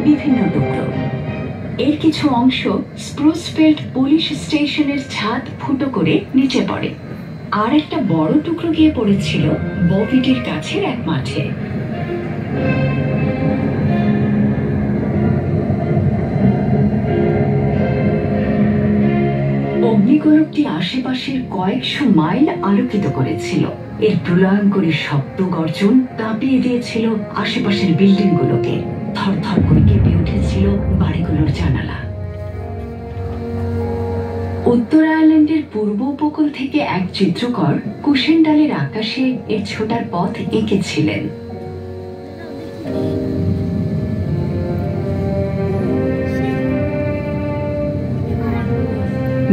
বিভিন্ন টুকরো। এর কিছু অংশ স্প্রুসফিল্ড পুলিশ স্টেশনের ছাদ ফুটো করে নিচে পড়ে, আর একটা বড় টুকরো গিয়ে পড়েছিল বভিটির কাছের এক মাঠে। অগ্নিগোলকটি আশেপাশের কয়েকশো মাইল আলোকিত করেছিল। এর প্রলয়ঙ্করী শব্দ গর্জন কাঁপিয়ে দিয়েছিল আশেপাশের বিল্ডিংগুলোকে। থরথর করে কেঁপে উঠেছিল বাড়িগুলোর জানালা। উত্তর আয়ারল্যান্ডের পূর্ব উপকূল থেকে এক চিত্রকর কুশেন্ডালের আকাশে এর ছোটার পথ এঁকেছিলেন।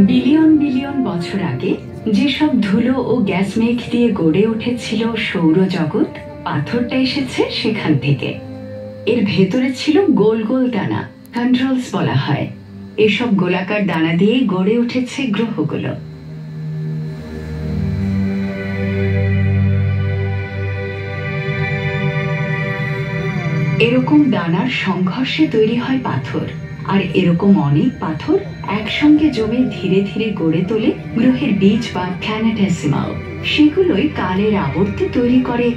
বিলিয়ন বিলিয়ন বছর আগে যেসব ধুলো ও গ্যাস মেঘ দিয়ে গড়ে উঠেছিল সৌরজগৎ, পাথরটা এসেছে সেখান থেকে। এর ভেতরে ছিল গোল গোল দানা, কন্ট্রোলস বলা হয়। এসব গোলাকার দানা দিয়ে গড়ে উঠেছে গ্রহগুলো। এরকম দানার সংঘর্ষে তৈরি হয় পাথর, আর এরকম অনেক পাথর একসঙ্গে জমে ধীরে ধীরে গড়ে তোলে গ্রহের বীজ বা প্ল্যানেটেসিমাল। সেগুলোই কালের আবর্তে তৈরি করে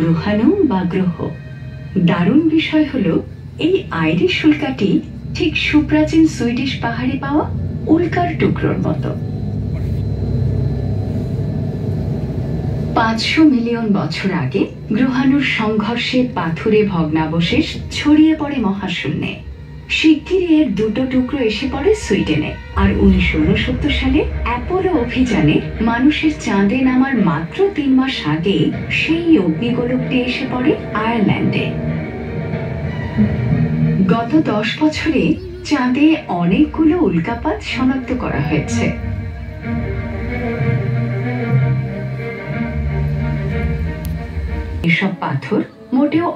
গ্রহাণু বা গ্রহ। দারুণ বিষয় হলো, এই আইরিশ উল্কাটি ঠিক সুপ্রাচীন সুইডিশ পাহাড়ে পাওয়া উল্কার টুকরোর মতো। 500 মিলিয়ন বছর আগে গ্রহাণুর সংঘর্ষে পাথুরে ভগ্নাবশেষ ছড়িয়ে পড়ে মহাশূন্যে। শিগগিরই এর দুটো টুকরো এসে পড়ে সুইডেনে। আর 1969 সালে অ্যাপোলো অভিযানে মানুষের চাঁদে নামার মাত্র 3 মাস আগে সেই অগ্নিগোলকটি এসে পড়ে আয়ারল্যান্ডে। গত 10 বছরে চাঁদে অনেকগুলো উল্কাপাত শনাক্ত করা হয়েছে। এসব পাথর মোটেও